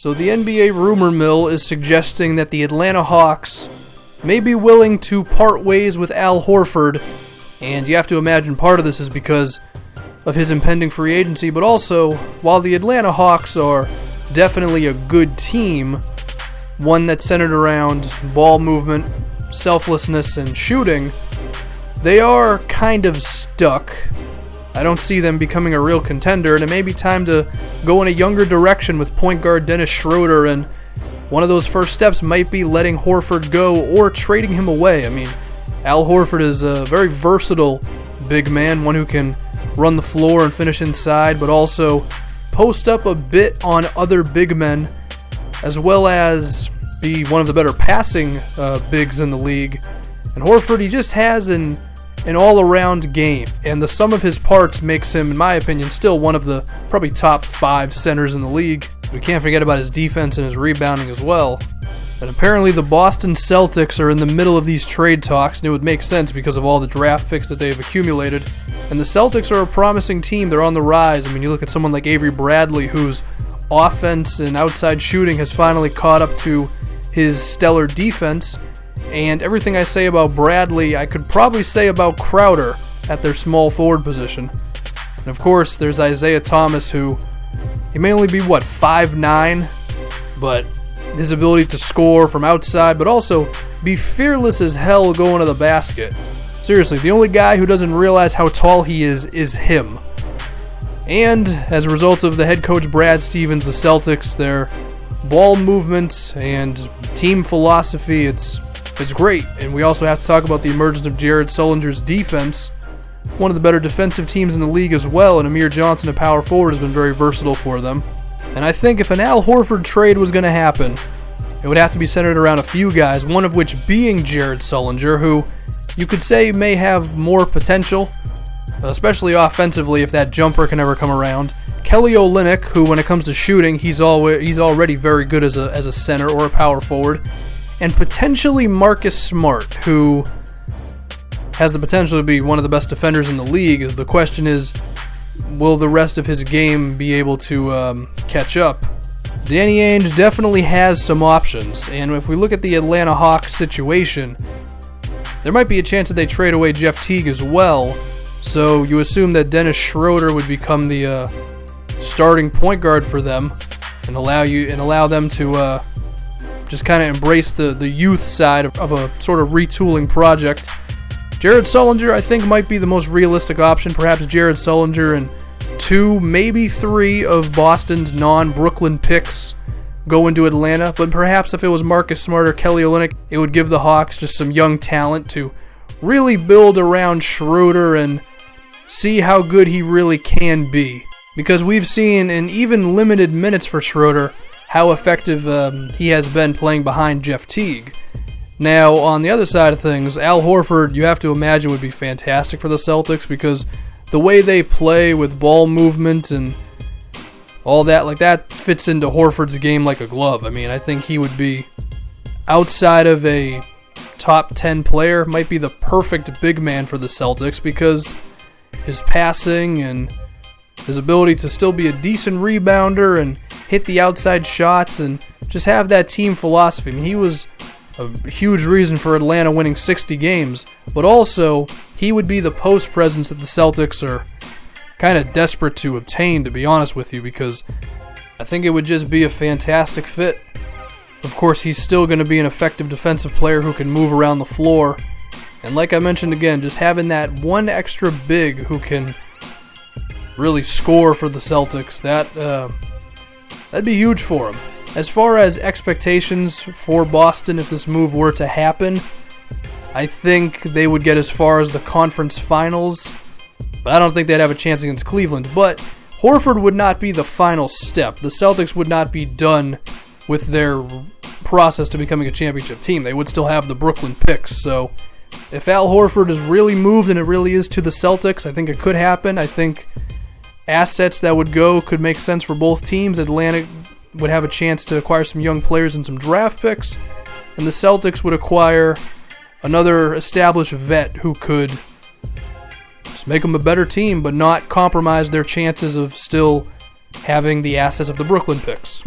So the NBA rumor mill is suggesting that the Atlanta Hawks may be willing to part ways with Al Horford, and you have to imagine part of this is because of his impending free agency, but also, while the Atlanta Hawks are definitely a good team, one that's centered around ball movement, selflessness, and shooting, they are kind of stuck. I don't see them becoming a real contender, and it may be time to go in a younger direction with point guard Dennis Schroeder, and one of those first steps might be letting Horford go or trading him away. I mean, Al Horford is a very versatile big man, one who can run the floor and finish inside, but also post up a bit on other big men, as well as be one of the better passing bigs in the league. And Horford, he just has an all-around game, and the sum of his parts makes him, in my opinion, still one of the probably top 5 centers in the league. We can't forget about his defense and his rebounding as well. And apparently the Boston Celtics are in the middle of these trade talks, and it would make sense because of all the draft picks that they've accumulated. And the Celtics are a promising team. They're on the rise. I mean, you look at someone like Avery Bradley, whose offense and outside shooting has finally caught up to his stellar defense. And everything I say about Bradley, I could probably say about Crowder at their small forward position. And of course, there's Isaiah Thomas, who he may only be, 5'9", but his ability to score from outside, but also be fearless as hell going to the basket. Seriously, the only guy who doesn't realize how tall he is him. And as a result of the head coach Brad Stevens, the Celtics, their ball movement and team philosophy, it's great. And we also have to talk about the emergence of Jared Sullinger's defense, one of the better defensive teams in the league as well, and Amir Johnson, a power forward, has been very versatile for them. And I think if an Al Horford trade was going to happen, it would have to be centered around a few guys, one of which being Jared Sullinger, who you could say may have more potential, especially offensively if that jumper can ever come around. Kelly Olynyk, who when it comes to shooting, he's already very good as a center or a power forward. And potentially Marcus Smart, who has the potential to be one of the best defenders in the league. The question is, will the rest of his game be able to catch up? Danny Ainge definitely has some options, and if we look at the Atlanta Hawks situation, there might be a chance that they trade away Jeff Teague as well, so you assume that Dennis Schroeder would become the starting point guard for them and allow them to just kind of embrace the youth side of a sort of retooling project. Jared Sullinger, I think, might be the most realistic option. Perhaps Jared Sullinger and 2, maybe 3 of Boston's non-Brooklyn picks go into Atlanta. But perhaps if it was Marcus Smart or Kelly Olynyk, it would give the Hawks just some young talent to really build around Schroeder and see how good he really can be. Because we've seen in even limited minutes for Schroeder how effective he has been playing behind Jeff Teague. Now, on the other side of things, Al Horford, you have to imagine, would be fantastic for the Celtics because the way they play with ball movement and all that, like that fits into Horford's game like a glove. I mean, I think he would be, outside of a top 10 player, might be the perfect big man for the Celtics because his passing and his ability to still be a decent rebounder and hit the outside shots and just have that team philosophy. I mean, he was a huge reason for Atlanta winning 60 games, but also he would be the post presence that the Celtics are kind of desperate to obtain, to be honest with you, because I think it would just be a fantastic fit. Of course, he's still going to be an effective defensive player who can move around the floor, and like I mentioned again, just having that one extra big who can really score for the Celtics, that'd be huge for him. As far as expectations for Boston, if this move were to happen, I think they would get as far as the conference finals, but I don't think they'd have a chance against Cleveland. But Horford would not be the final step. The Celtics would not be done with their process to becoming a championship team. They would still have the Brooklyn picks. So if Al Horford is really moved, and it really is, to the Celtics, I think it could happen. I think assets that would go could make sense for both teams. Atlanta would have a chance to acquire some young players and some draft picks, and the Celtics would acquire another established vet who could just make them a better team but not compromise their chances of still having the assets of the Brooklyn picks.